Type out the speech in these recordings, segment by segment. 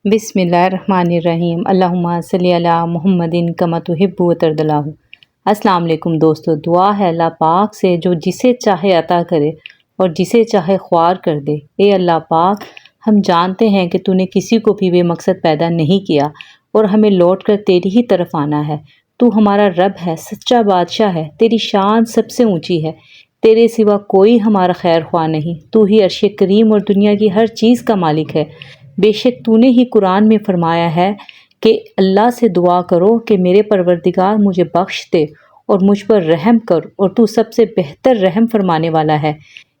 बिस्मिल्लाहिर्रहमानिर्रहीम अल्लाहुम्मा सल्ली अला मुहम्मदिन कमा तुहिब्बु व तर्दल्लाहु। अस्सलाम वालेकुम दोस्तों, दुआ है अल्लाह पाक से जो जिसे चाहे अता करे और जिसे चाहे ख्वार कर दे। ए अल्लाह पाक, हम जानते हैं कि तूने किसी को भी बेमकसद पैदा नहीं किया और हमें लौट कर तेरी ही तरफ आना है। तू हमारा रब है, सच्चा बादशाह है, तेरी शान सबसे ऊंची है, तेरे सिवा कोई हमारा खैर ख्वाह नहीं। तू ही अर्श करीम और दुनिया की हर चीज़ का मालिक है। बेशक तूने ही कुरान में फरमाया है कि अल्लाह से दुआ करो कि मेरे परवरदिगार मुझे बख्श दे और मुझ पर रहम कर, और तू सबसे बेहतर रहम फरमाने वाला है।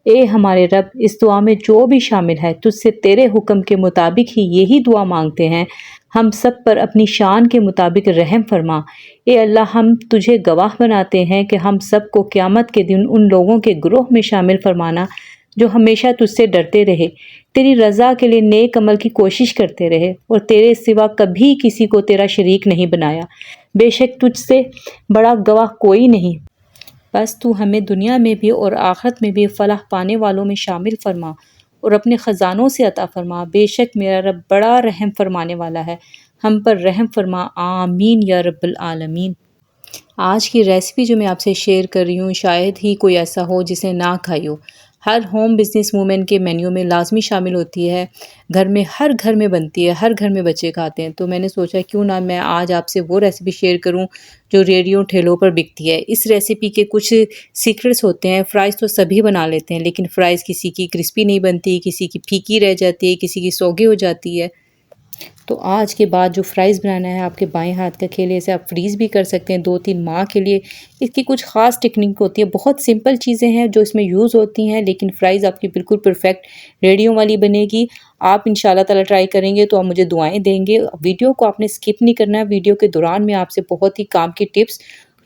ए हमारे रब, इस दुआ में जो भी शामिल है तुझसे तेरे हुक्म के मुताबिक ही यही दुआ मांगते हैं। हम सब पर अपनी शान के मुताबिक रहम फरमा। ए अल्लाह, हम तुझे गवाह बनाते हैं कि हम सब को क़यामत के दिन उन लोगों के ग्रोह में शामिल फरमाना जो हमेशा तुझसे डरते रहे, तेरी रज़ा के लिए नेक अमल की कोशिश करते रहे और तेरे सिवा कभी किसी को तेरा शरीक नहीं बनाया। बेशक तुझसे बड़ा गवाह कोई नहीं। बस तू हमें दुनिया में भी और आखिरत में भी फलाह पाने वालों में शामिल फरमा और अपने ख़जानों से अता फरमा। बेशक मेरा रब बड़ा रहम फरमाने वाला है, हम पर रहम फरमा। आमीन या रब्बल आलमीन। आज की रेसिपी जो मैं आपसे शेयर कर रही हूँ, शायद ही कोई ऐसा हो जिसे ना खाई हो। हर होम बिज़नेस वूमेन के मेन्यू में लाजमी शामिल होती है, घर में हर घर में बनती है, हर घर में बच्चे खाते हैं। तो मैंने सोचा क्यों ना मैं आज आपसे वो रेसिपी शेयर करूं जो रेडियो ठेलों पर बिकती है। इस रेसिपी के कुछ सीक्रेट्स होते हैं। फ़्राइज़ तो सभी बना लेते हैं, लेकिन फ़्राइज़ किसी की क्रिस्पी नहीं बनती, किसी की फीकी रह जाती है, किसी की सौगी हो जाती है। तो आज के बाद जो फ़्राइज़ बनाना है, आपके बाएं हाथ का खेल है, इसे आप फ्रीज़ भी कर सकते हैं 2-3 माह के लिए। इसकी कुछ ख़ास टेक्निक होती है, बहुत सिंपल चीज़ें हैं जो इसमें यूज़ होती हैं, लेकिन फ़्राइज़ आपकी बिल्कुल परफेक्ट रेडियो वाली बनेगी। आप इंशाल्लाह ताला ट्राई करेंगे तो आप मुझे दुआएं देंगे। वीडियो को आपने स्किप नहीं करना है। वीडियो के दौरान मैं आपसे बहुत ही काम की टिप्स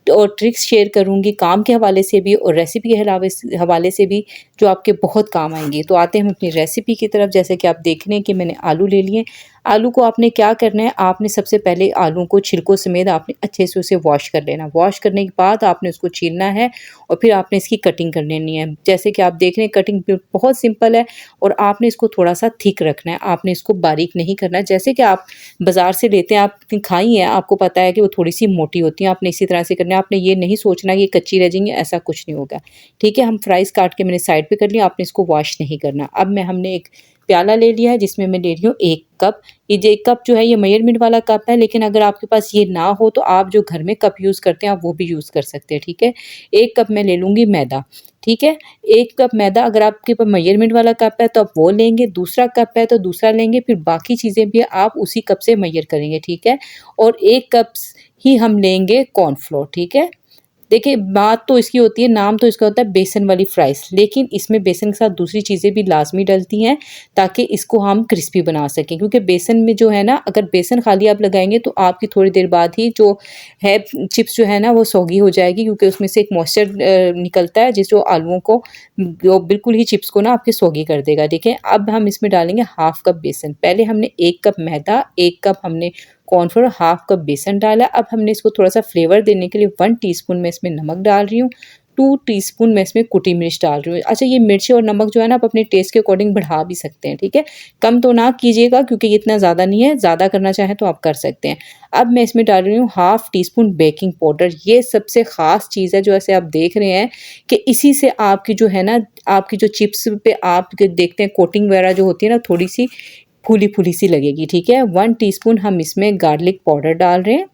और ट्रिक्स शेयर करूँगी, काम के हवाले से भी और रेसिपी के हवाले से भी, जो आपके बहुत काम आएंगी। तो आते हैं हम अपनी रेसिपी की तरफ। जैसे कि आप देख रहे हैं कि मैंने आलू ले लिए। आलू को आपने क्या करना है, आपने सबसे पहले आलू को छिलकों समेत आपने अच्छे से उसे वॉश कर लेना। वॉश करने के बाद आपने उसको छीलना है और फिर आपने इसकी कटिंग कर लेनी है। जैसे कि आप देख रहे हैं, कटिंग बहुत सिंपल है और आपने इसको थोड़ा सा थिक रखना है, आपने इसको बारीक नहीं करना है। जैसे कि आप बाज़ार से लेते हैं, आपने खाई हैं, आपको पता है कि वो थोड़ी सी मोटी होती हैं, आपने इसी तरह से करना है। आपने ये नहीं सोचना कि ये कच्ची रह जाएंगी, ऐसा कुछ नहीं होगा। ठीक है, हम फ्राइज़ काट के मैंने साइड पर कर लिया, आपने इसको वॉश नहीं करना। अब हमने एक प्याला ले लिया है जिसमें मैं ले रही हूँ 1 कप। ये जो 1 कप जो है ये मेजरमेंट वाला कप है, लेकिन अगर आपके पास ये ना हो तो आप जो घर में कप यूज़ करते हैं आप वो भी यूज़ कर सकते हैं। ठीक है, 1 कप मैं ले लूँगी मैदा। ठीक है, 1 कप मैदा, अगर आपके पास मेजरमेंट वाला कप है तो आप वो लेंगे, दूसरा कप है तो दूसरा लेंगे, फिर बाकी चीज़ें भी आप उसी कप से मेजर करेंगे। ठीक है, और 1 कप ही हम लेंगे कॉर्नफ्लोर। ठीक है, देखिए बात तो इसकी होती है, नाम तो इसका होता है बेसन वाली फ्राइज़, लेकिन इसमें बेसन के साथ दूसरी चीज़ें भी लाज़मी डलती हैं ताकि इसको हम क्रिस्पी बना सकें। क्योंकि बेसन में जो है ना, अगर बेसन खाली आप लगाएंगे तो आपकी थोड़ी देर बाद ही जो है चिप्स जो है ना वो सौगी हो जाएगी, क्योंकि उसमें से एक मॉइस्चर निकलता है जिस जो आलूओं को वो बिल्कुल ही चिप्स को ना आपकी सौगी कर देगा। देखें, अब हम इसमें डालेंगे हाफ़ कप बेसन। पहले हमने 1 कप मैदा, 1 कप हमने कॉर्नफ्लोर, हाफ कप बेसन डाला। अब हमने इसको थोड़ा सा फ्लेवर देने के लिए 1 टीस्पून मैं इसमें नमक डाल रही हूँ, 2 टीस्पून मैं इसमें कुटी मिर्च डाल रही हूँ। अच्छा, ये मिर्च और नमक जो है ना आप अपने टेस्ट के अकॉर्डिंग बढ़ा भी सकते हैं। ठीक है, कम तो ना कीजिएगा क्योंकि ये इतना ज़्यादा नहीं है, ज़्यादा करना चाहें तो आप कर सकते हैं। अब मैं इसमें डाल रही हूँ हाफ टीस्पून बेकिंग पाउडर। ये सबसे ख़ास चीज़ है जो ऐसे आप देख रहे हैं कि इसी से आपकी जो है ना, आपकी जो चिप्स पे आप देखते हैं कोटिंग वगैरह जो होती है ना, थोड़ी सी फूली फूली सी लगेगी। ठीक है, 1 टीस्पून हम इसमें गार्लिक पाउडर डाल रहे हैं,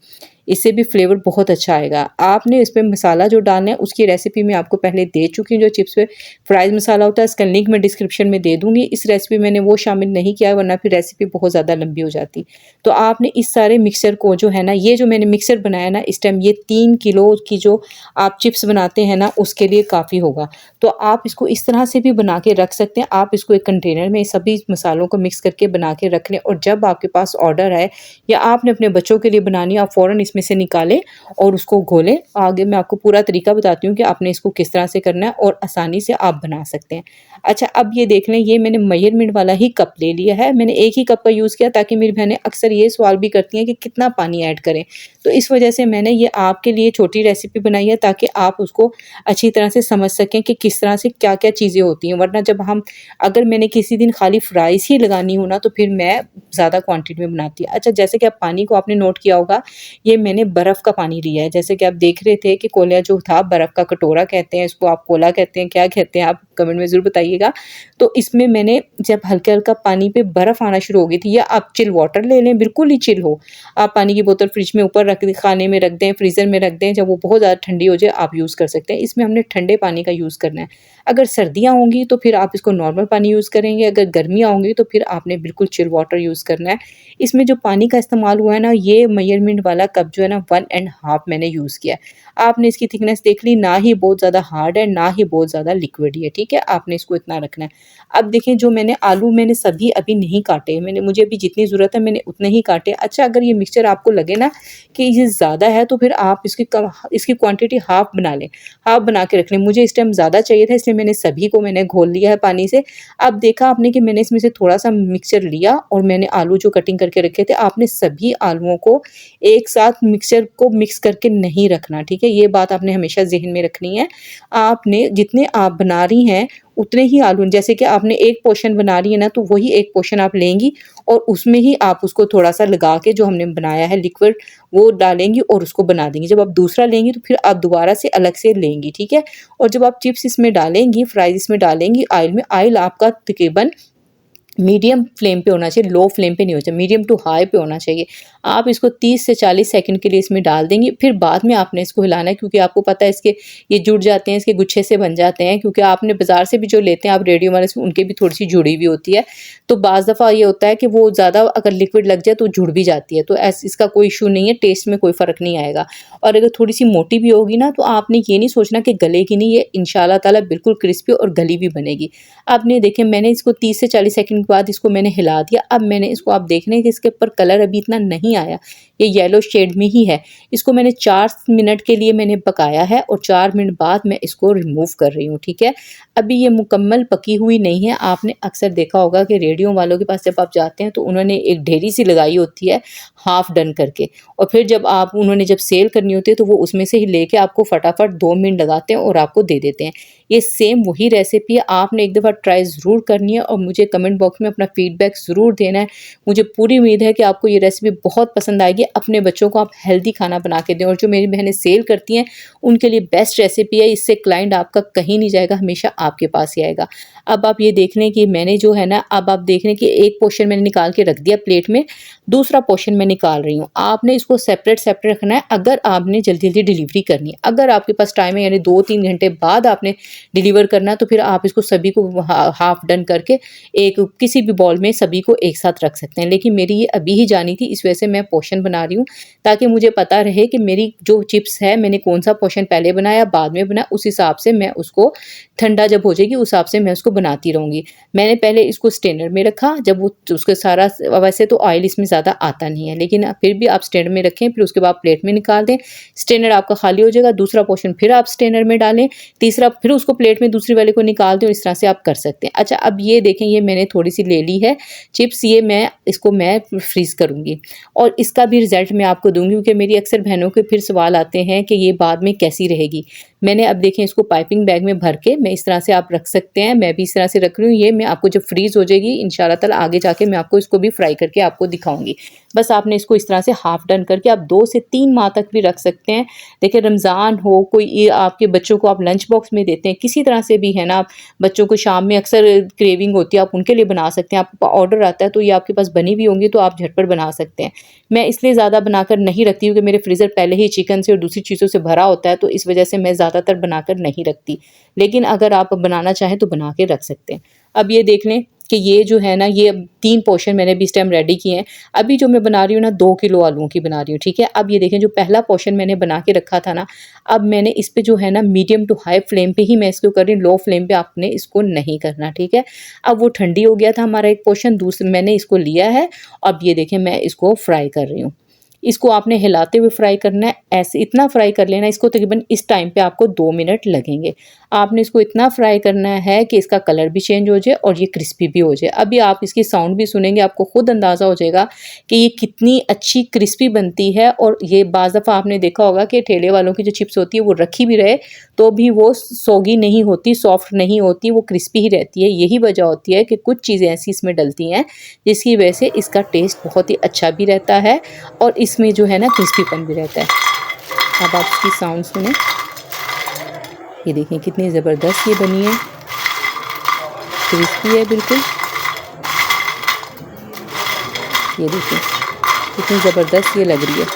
इससे भी फ्लेवर बहुत अच्छा आएगा। आपने इसमें मसाला जो डालना है उसकी रेसिपी मैं आपको पहले दे चुकी हूँ, जो चिप्स पे फ्राइज़ मसाला होता है, इसका लिंक मैं डिस्क्रिप्शन में दे दूँगी। इस रेसिपी में मैंने वो शामिल नहीं किया है, वरना फिर रेसिपी बहुत ज़्यादा लंबी हो जाती। तो आपने इस सारे मिक्सचर को जो है ना, ये जो मैंने मिक्सचर बनाया ना इस टाइम, ये 3 किलो की जो आप चिप्स बनाते हैं ना उसके लिए काफ़ी होगा। तो आप इसको इस तरह से भी बना के रख सकते हैं। आप इसको एक कंटेनर में सभी मसालों को मिक्स करके बना के रख लें, और जब आपके पास ऑर्डर आए या आपने अपने बच्चों के लिए बनानी है, आप फ़ौरन इसमें इसमें से निकालें और उसको घोलें। आगे मैं आपको पूरा तरीका बताती हूँ कि आपने इसको किस तरह से करना है और आसानी से आप बना सकते हैं। अच्छा, अब ये देख लें, ये मैंने मेजरमेंट वाला ही कप ले लिया है। मैंने एक ही कप का यूज़ किया ताकि मेरी बहनें अक्सर ये सवाल भी करती हैं कि कितना पानी ऐड करें। तो इस वजह से मैंने ये आपके लिए छोटी रेसिपी बनाई है ताकि आप उसको अच्छी तरह से समझ सकें कि किस तरह से क्या-क्या चीज़ें होती हैं। वरना जब हम अगर मैंने किसी दिन खाली फ्राइज़ ही लगानी हो ना तो फिर मैं ज़्यादा क्वांटिटी में बनाती। अच्छा, जैसे कि आप पानी को आपने नोट किया होगा, ये मैंने बर्फ़ का पानी लिया है। जैसे कि आप देख रहे थे कि कोला जो था, बर्फ़ का कटोरा कहते हैं इसको, आप कोला कहते हैं, क्या कहते हैं आप कमेंट में ज़रूर बताइएगा। तो इसमें मैंने जब हल्का-हल्का पानी पे बर्फ़ आना शुरू हो गई थी, या आप चिल वाटर ले लें, बिल्कुल ही चिल हो। आप पानी की बोतल फ्रिज में ऊपर रख दें, खाने में रख दें, फ्रीज़र में रख दें, जब वो बहुत ज़्यादा ठंडी हो जाए आप यूज़ कर सकते हैं। इसमें हमने ठंडे पानी का यूज़ करना है। अगर सर्दियाँ होंगी तो फिर आप इसको नॉर्मल पानी यूज़ करेंगे, अगर गर्मियाँ होंगी तो फिर आपने बिल्कुल चिल वाटर यूज़ करना है। इसमें जो पानी का इस्तेमाल हुआ है ना, ये मेजरमेंट वाला कप जो है ना 1 एंड हाफ मैंने यूज़ किया है। आपने इसकी थिकनेस देख ली, ना ही बहुत ज़्यादा हार्ड है, ना ही बहुत ज़्यादा लिक्विड है, ठीक है? आपने इसको इतना रखना है। अब देखें, जो मैंने आलू मैंने सभी अभी नहीं काटे, मुझे अभी जितनी ज़रूरत है मैंने उतने ही काटे। अच्छा, अगर ये मिक्सचर आपको लगे ना कि ये ज़्यादा है तो फिर आप इसकी क्वांटिटी हाफ़ बना लें, हाफ़ बना के रख लें। मुझे इस टाइम ज़्यादा चाहिए था इसलिए मैंने सभी को घोल लिया है पानी से। अब देखा आपने कि मैंने इसमें से थोड़ा-सा मिक्सचर लिया और मैंने आलू जो कटिंग करके रखे थे, आपने सभी आलुओं को एक साथ मिक्सचर को मिक्स करके नहीं रखना, ठीक है? ये बात आपने हमेशा ज़हन में रखनी है। आपने जितने आप बना रही हैं उतने ही आलू, जैसे कि आपने एक पोर्शन बना रही है ना, तो वही एक पोर्शन आप लेंगी और उसमें ही आप उसको थोड़ा-सा लगा के जो हमने बनाया है लिक्विड, वो डालेंगी और उसको बना देंगी। जब आप दूसरा लेंगी तो फिर आप दोबारा से अलग से लेंगी, ठीक है? और जब आप चिप्स इसमें डालेंगी, फ्राइज़ इसमें डालेंगी ऑयल में, ऑयल आपका तकरीबन मीडियम फ्लेम पे होना चाहिए, लो फ्लेम पे नहीं होना चाहिए, मीडियम टू हाई पे होना चाहिए। आप इसको 30 से 40 सेकंड के लिए इसमें डाल देंगे, फिर बाद में आपने इसको हिलाना है, क्योंकि आपको पता है इसके ये जुड़ जाते हैं, इसके गुच्छे से बन जाते हैं, क्योंकि आपने बाज़ार से भी जो लेते हैं आप रेडियो वाले से, उनके भी थोड़ी-सी जुड़ी हुई होती है। तो बाज़ दफ़ा ये होता है कि वो ज़्यादा अगर लिक्विड लग जाए तो जुड़ भी जाती है, तो इसका कोई इश्यू नहीं है, टेस्ट में कोई फ़र्क नहीं आएगा। और अगर थोड़ी-सी मोटी भी होगी ना, तो आपने ये नहीं सोचना कि गलेगी नहीं, ये इंशाअल्लाह ताला बिल्कुल क्रिस्पी और गली भी बनेगी। आपने देखें, मैंने इसको 30 से 40 सेकंड के बाद इसको मैंने हिला दिया। अब मैंने इसको, आप देख रहे हैं कि इसके ऊपर कलर अभी इतना नहीं आया, ये येलो शेड में ही है। इसको मैंने 4 मिनट के लिए मैंने पकाया है और 4 मिनट बाद मैं इसको रिमूव कर रही हूँ, ठीक है? अभी ये मुकम्मल पकी हुई नहीं है। आपने अक्सर देखा होगा कि रेडियो वालों के पास जब आप जाते हैं तो उन्होंने एक ढेरी सी लगाई होती है हाफ़ डन करके, और फिर जब उन्होंने जब सेल करनी होती है तो वो उसमें से ही लेके आपको फटाफट 2 मिनट लगाते हैं और आपको दे देते हैं। ये सेम वही रेसिपी है, आपने एक दफ़ा ट्राई ज़रूर करनी है और मुझे कमेंट बॉक्स में अपना फीडबैक ज़रूर देना है। मुझे पूरी उम्मीद है कि आपको ये रेसिपी बहुत पसंद आएगी। अपने बच्चों को आप हेल्दी खाना बना के दें, और जो मेरी बहनें सेल करती हैं उनके लिए बेस्ट रेसिपी है। इससे क्लाइंट आपका कहीं नहीं जाएगा, हमेशा आपके पास ही आएगा। अब आप ये देख लें कि मैंने जो है ना, अब आप देख लें कि एक पोर्शन मैंने निकाल के रख दिया प्लेट में, दूसरा पोर्शन मैं निकाल रही हूँ। आपने इसको सेपरेट रखना है अगर आपने जल्दी-जल्दी डिलीवरी करनी है। अगर आपके पास टाइम है, यानी 2-3 घंटे बाद आपने डिलीवर करना, तो फिर आप इसको सभी को हाफ डन करके एक किसी भी बाउल में सभी को एक साथ रख सकते हैं। लेकिन मेरी ये अभी ही जानी थी, इस वजह से मैं पोर्शन बना रही हूँ, ताकि मुझे पता रहे कि मेरी जो चिप्स है मैंने कौन-सा पोर्शन पहले बनाया, बाद में बनाया, उस हिसाब से मैं उसको ठंडा जब हो जाएगी उस हिसाब से मैं उसको बनाती रहूँगी। मैंने पहले इसको स्ट्रेनर में रखा, जब वो उसका सारा, वैसे तो ऑयल इसमें ज़्यादा आता नहीं है, लेकिन फिर भी आप स्ट्रेनर में रखें, फिर उसके बाद प्लेट में निकाल दें। स्ट्रेनर आपका खाली हो जाएगा, दूसरा पोर्शन फिर आप स्ट्रेनर में डालें, तीसरा फिर उसको प्लेट में दूसरी वाले को निकाल दें, और इस तरह से आप कर सकते हैं। अच्छा, अब ये देखें, ये मैंने थोड़ी-सी ले ली है चिप्स, ये इसको मैं फ्रीज़ करूँगी और इसका भी रिज़ल्ट मैं आपको दूँगी, क्योंकि मेरी अक्सर बहनों के फिर सवाल आते हैं कि ये बाद में कैसी रहेगी। मैंने अब देखें इसको पाइपिंग बैग में भर के, मैं इस तरह से आप रख सकते हैं, मैं भी इस तरह से रख रही हूँ। ये मैं आपको जब फ्रीज़ हो जाएगी इंशाल्लाह ताला आगे जाके मैं आपको इसको भी फ्राई करके आपको दिखाऊँगी। बस आपने इसको इस तरह से हाफ़ डन करके आप 2 से 3 माह तक भी रख सकते हैं। देखिए, रमज़ान हो, कोई ये आपके बच्चों को आप लंच बॉक्स में देते हैं, किसी तरह से भी है ना, आप बच्चों को शाम में अक्सर क्रेविंग होती है, आप उनके लिए बना सकते हैं। आपका ऑर्डर आता है तो ये आपके पास बनी हुई होंगी तो आप झटपट बना सकते हैं। मैं इसलिए ज़्यादा बनाकर नहीं रखती हूँ कि मेरे फ्रीज़र पहले ही चिकन से और दूसरी चीज़ों से भरा होता है, तो इस वजह से मैं ज़्यादातर बनाकर नहीं रखती। लेकिन अगर आप बनाना चाहें तो बना के रख सकते हैं। अब ये देख लें कि ये जो है ना, ये 3 पोर्शन मैंने भी इस टाइम रेडी किए हैं। अभी जो मैं बना रही हूँ ना, 2 किलो आलूओं की बना रही हूँ, ठीक है? अब ये देखें, जो पहला पोर्शन मैंने बना के रखा था ना, अब मैंने इस पे जो है ना मीडियम टू हाई फ्लेम पे ही मैं इसको कर रही हूँ, लो फ्लेम पे आपने इसको नहीं करना, ठीक है? अब वो ठंडी हो गया था हमारा एक पोर्शन, मैंने इसको लिया है। अब ये देखें, मैं इसको फ्राई कर रही हूँ। इसको आपने हिलाते हुए फ्राई करना है, ऐसे इतना फ्राई कर लेना इसको, तकरीबन इस टाइम पे आपको 2 मिनट लगेंगे। आपने इसको इतना फ्राई करना है कि इसका कलर भी चेंज हो जाए और ये क्रिस्पी भी हो जाए। अभी आप इसकी साउंड भी सुनेंगे, आपको खुद अंदाज़ा हो जाएगा कि ये कितनी अच्छी क्रिस्पी बनती है। और ये बाज़ दफ़ा आपने देखा होगा कि ठेले वालों की जो चिप्स होती है वो रखी भी रहे तो भी वो सोगी नहीं होती, सॉफ्ट नहीं होती, वो क्रिस्पी ही रहती है। यही वजह होती है कि कुछ चीज़ें ऐसी इसमें डलती हैं जिसकी वजह से इसका टेस्ट बहुत ही अच्छा भी रहता है और इसमें जो है ना क्रिस्पीपन भी रहता है। अब आप इसकी साउंड सुने, ये देखिए कितनी ज़बरदस्त ये बनी है, क्रिस्पी है बिल्कुल। ये देखिए कितनी ज़बरदस्त ये लग रही है।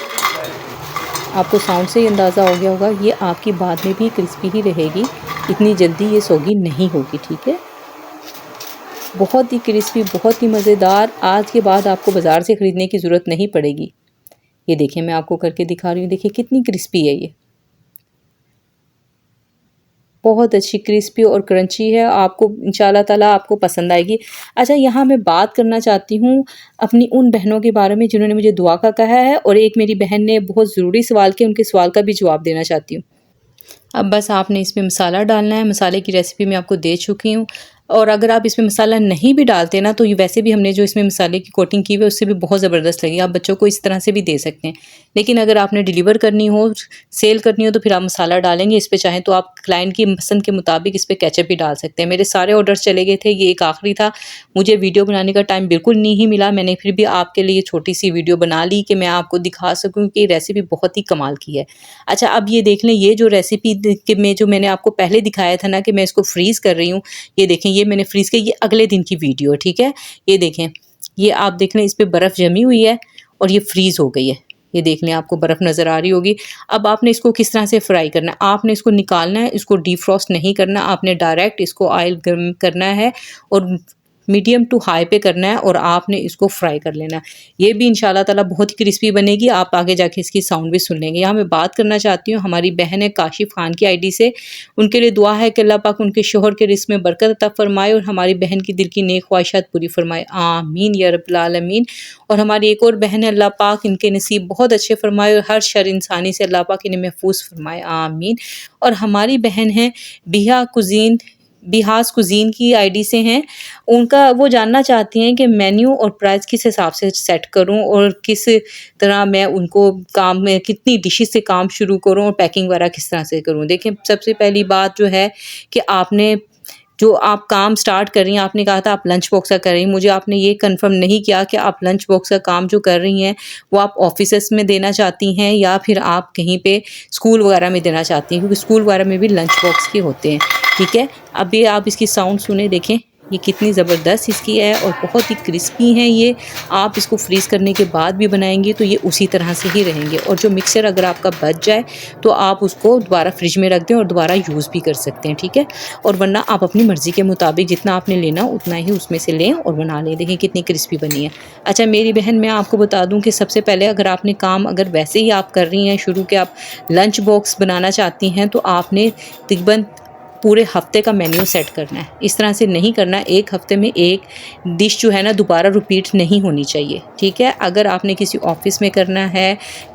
आपको साउंड से ही अंदाज़ा हो गया होगा ये आपकी बाद में भी क्रिस्पी ही रहेगी, इतनी जल्दी ये सोगी नहीं होगी, ठीक है। बहुत ही क्रिस्पी, बहुत ही मज़ेदार। आज के बाद आपको बाज़ार से ख़रीदने की ज़रूरत नहीं पड़ेगी। ये देखिए मैं आपको करके दिखा रही हूँ, देखिए कितनी क्रिस्पी है ये, बहुत अच्छी क्रिस्पी और क्रंची है। आपको इंशाल्लाह ताला आपको पसंद आएगी। अच्छा, यहाँ मैं बात करना चाहती हूँ अपनी उन बहनों के बारे में जिन्होंने मुझे दुआ का कहा है, और एक मेरी बहन ने बहुत ज़रूरी सवाल किया, उनके सवाल का भी जवाब देना चाहती हूँ। अब बस आपने इसमें मसाला डालना है। मसाले की रेसिपी मैं आपको दे चुकी हूँ, और अगर आप इसमें मसाला नहीं भी डालते ना तो ये वैसे भी हमने जो इसमें मसाले की कोटिंग की हुई है उससे भी बहुत ज़बरदस्त लगेगी। आप बच्चों को इस तरह से भी दे सकते हैं, लेकिन अगर आपने डिलीवर करनी हो, सेल करनी हो, तो फिर आप मसाला डालेंगे इस पे। चाहें तो आप क्लाइंट की पसंद के मुताबिक इस पे केचप भी डाल सकते हैं। मेरे सारे ऑर्डर्स चले गए थे, ये एक आखिरी था। मुझे वीडियो बनाने का टाइम बिल्कुल नहीं मिला, मैंने फिर भी आपके लिए छोटी सी वीडियो बना ली कि मैं आपको दिखा सकूँ कि रेसिपी बहुत ही कमाल की है। अच्छा, अब ये देख लें, ये जो रेसिपी में जो मैंने आपको पहले दिखाया था ना कि मैं इसको फ्रीज़ कर रही हूँ, ये देखें ये मैंने फ्रीज़ किया, ये अगले दिन की वीडियो है, ठीक है। ये देखें, ये आप देख लें इस पे बर्फ़ जमी हुई है और ये फ्रीज़ हो गई है। ये देख लें, आपको बर्फ़ नज़र आ रही होगी। अब आपने इसको किस तरह से फ्राई करना है, आपने इसको निकालना है, इसको डीफ्रॉस्ट नहीं करना, आपने डायरेक्ट इसको ऑयल गर्म करना है और मीडियम टू हाई पे करना है और आपने इसको फ्राई कर लेना है। ये भी इंशाल्लाह ताला बहुत ही क्रिस्पी बनेगी। आप आगे जाके इसकी साउंड भी सुन लेंगे। यहाँ मैं बात करना चाहती हूँ हमारी बहन है काशिफ खान की आईडी से। उनके लिए दुआ है कि अल्लाह पाक उनके शोहर के रिज़्क़ में बरकत अता फ़रमाए और हमारी बहन की दिल की नेक ख्वाहिशात पूरी फ़रमाए, आमीन या रब्बिल आलमीन। और हमारी एक और बहन है, अल्लाह पाक इनके नसीब बहुत अच्छे फ़रमाए और हर शर इंसानी से अल्लाह पाक इन्हें महफूज फ़रमाए, आमीन। और हमारी बहन है बिहास कुज़ीन की आईडी से हैं। उनका वो जानना चाहती हैं कि मेन्यू और प्राइस किस हिसाब से सेट करूं और किस तरह मैं उनको काम में कितनी डिशेस से काम शुरू करूं और पैकिंग वगैरह किस तरह से करूं। देखें, सबसे पहली बात जो है कि आपने जो आप काम स्टार्ट कर रही हैं, आपने कहा था आप लंच बॉक्स का कर रही हैं, मुझे आपने ये कंफर्म नहीं किया कि आप लंच बॉक्स का काम जो कर रही हैं वो आप ऑफिसेस में देना चाहती हैं या फिर आप कहीं पे स्कूल वगैरह में देना चाहती हैं, क्योंकि स्कूल वगैरह में भी लंच बॉक्स के होते हैं, ठीक है। अब ये आप इसकी साउंड सुने, देखें ये कितनी ज़बरदस्त इसकी है और बहुत ही क्रिस्पी हैं ये। आप इसको फ्रीज़ करने के बाद भी बनाएंगे तो ये उसी तरह से ही रहेंगे। और जो मिक्सर अगर आपका बच जाए तो आप उसको दोबारा फ्रिज में रख दें और दोबारा यूज़ भी कर सकते हैं, ठीक है। और वरना आप अपनी मर्ज़ी के मुताबिक जितना आपने लेना उतना ही उसमें से लें और बना लें। देखें कितनी क्रिस्पी बनी है। अच्छा मेरी बहन, मैं आपको बता दूं कि सबसे पहले अगर आपने काम अगर वैसे ही आप कर रही हैं शुरू के, आप लंच बॉक्स बनाना चाहती हैं तो आपने तकरीबन पूरे हफ्ते का मेन्यू सेट करना है। इस तरह से नहीं करना, एक हफ्ते में एक डिश जो है ना दोबारा रिपीट नहीं होनी चाहिए, ठीक है। अगर आपने किसी ऑफिस में करना है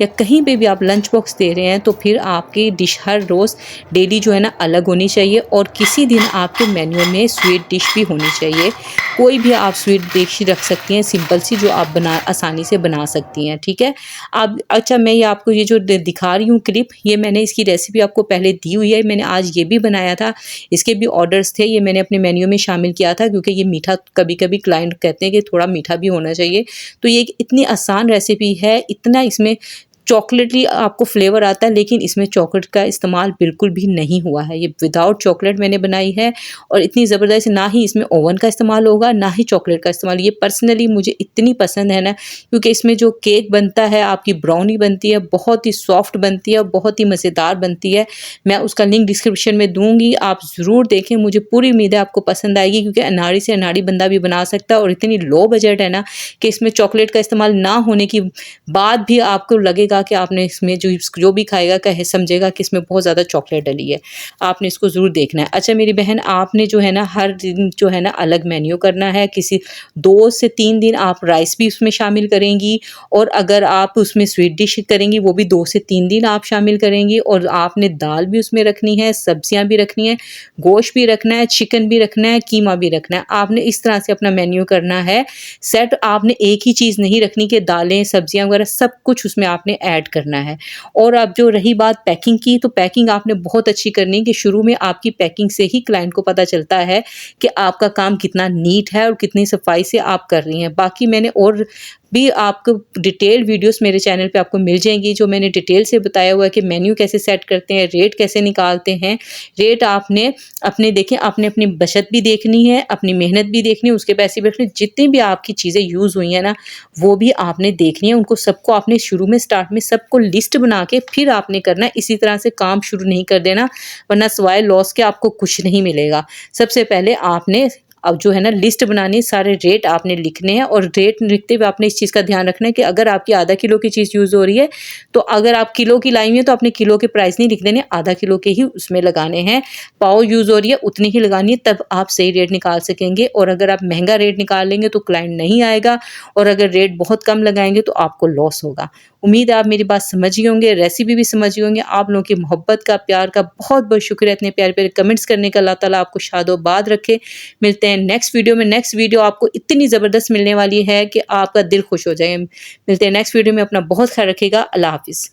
या कहीं पे भी आप लंच बॉक्स दे रहे हैं तो फिर आपकी डिश हर रोज़ डेली जो है ना अलग होनी चाहिए और किसी दिन आपके मेन्यू में स्वीट डिश भी होनी चाहिए। कोई भी आप स्वीट डिश रख सकती हैं, सिंपल सी, जो आप आसानी से बना सकती हैं, ठीक है। आप अच्छा, मैं ये आपको ये जो दिखा रही हूँ क्लिप, ये मैंने इसकी रेसिपी आपको पहले दी हुई है। मैंने आज ये भी बनाया था, इसके भी ऑर्डर्स थे, ये मैंने अपने मेन्यू में शामिल किया था क्योंकि ये मीठा कभी कभी क्लाइंट कहते हैं कि थोड़ा मीठा भी होना चाहिए। तो ये इतनी आसान रेसिपी है, इतना इसमें चॉकलेटी आपको फ्लेवर आता है, लेकिन इसमें चॉकलेट का इस्तेमाल बिल्कुल भी नहीं हुआ है। ये विदाउट चॉकलेट मैंने बनाई है और इतनी ज़बरदस्त, ना ही इसमें ओवन का इस्तेमाल होगा ना ही चॉकलेट का इस्तेमाल। ये पर्सनली मुझे इतनी पसंद है ना, क्योंकि इसमें जो केक बनता है, आपकी ब्राउनी बनती है, बहुत ही सॉफ्ट बनती है और बहुत ही मज़ेदार बनती है। मैं उसका लिंक डिस्क्रिप्शन में दूँगी, आप ज़रूर देखें। मुझे पूरी उम्मीद है आपको पसंद आएगी, क्योंकि अनाड़ी से अनाड़ी बंदा भी बना सकता है और इतनी लो बजट है ना कि इसमें चॉकलेट का इस्तेमाल ना होने के बाद भी आपको लगेगा लगेगा कि आपने इसमें जो भी खाएगा कहे समझेगा कि इसमें बहुत ज़्यादा चॉकलेट डली है। आपने इसको ज़रूर देखना है। अच्छा मेरी बहन, आपने जो है ना हर दिन जो है ना अलग मेन्यू करना है। किसी 2 से 3 दिन आप राइस भी उसमें शामिल करेंगी, और अगर आप उसमें स्वीट डिश करेंगी वो भी 2 से 3 दिन आप शामिल करेंगी, और आपने दाल भी उसमें रखनी है, सब्जियां भी रखनी है, गोश्त भी रखना है, चिकन भी रखना है, कीमा भी रखना है। आपने इस तरह से अपना मेन्यू करना है सेट। आपने एक ही चीज़ नहीं रखनी कि दालें सब्जियां वगैरह सब कुछ उसमें आपने ऐड करना है। और अब जो रही बात पैकिंग की, तो पैकिंग आपने बहुत अच्छी करनी है कि शुरू में आपकी पैकिंग से ही क्लाइंट को पता चलता है कि आपका काम कितना नीट है और कितनी सफाई से आप कर रही हैं। बाकी मैंने और भी आपको डिटेल वीडियोस मेरे चैनल पे आपको मिल जाएंगी, जो मैंने डिटेल से बताया हुआ है कि मेन्यू कैसे सेट करते हैं, रेट कैसे निकालते हैं। रेट आपने अपने देखें, आपने अपनी बचत भी देखनी है, अपनी मेहनत भी देखनी है, उसके पैसे भी रखने, जितनी भी आपकी चीज़ें यूज़ हुई हैं ना वो भी आपने देखनी है। उनको सबको आपने शुरू में स्टार्ट में सबको लिस्ट बना के फिर आपने करना है। इसी तरह से काम शुरू नहीं कर देना, वरना सिवाय लॉस के आपको कुछ नहीं मिलेगा। सबसे पहले आपने अब जो है ना लिस्ट बनानी, सारे रेट आपने लिखने हैं, और रेट लिखते हुए आपने इस चीज़ का ध्यान रखना है कि अगर आपकी आधा किलो की चीज़ यूज़ हो रही है तो अगर आप किलो की लाई हुई है तो आपने किलो के प्राइस नहीं लिख देने, आधा किलो के ही उसमें लगाने हैं। पाव यूज़ हो रही है उतनी ही लगानी है, तब आप सही रेट निकाल सकेंगे। और अगर आप महंगा रेट निकाल लेंगे तो क्लाइंट नहीं आएगा, और अगर रेट बहुत कम लगाएंगे तो आपको लॉस होगा। उम्मीद है आप मेरी बात समझ गए होंगे, रेसिपी भी समझ गए होंगे। आप लोगों की मोहब्बत का, प्यार का बहुत बहुत शुक्रिया, इतने प्यारे प्यारे कमेंट्स करने का। अल्लाह ताला आपको शादोबाद रखे। मिलते हैं नेक्स्ट वीडियो में। नेक्स्ट वीडियो आपको इतनी ज़बरदस्त मिलने वाली है कि आपका दिल खुश हो जाए। मिलते हैं नेक्स्ट वीडियो में। अपना बहुत ख्याल रखिएगा। अल्लाह हाफिज़।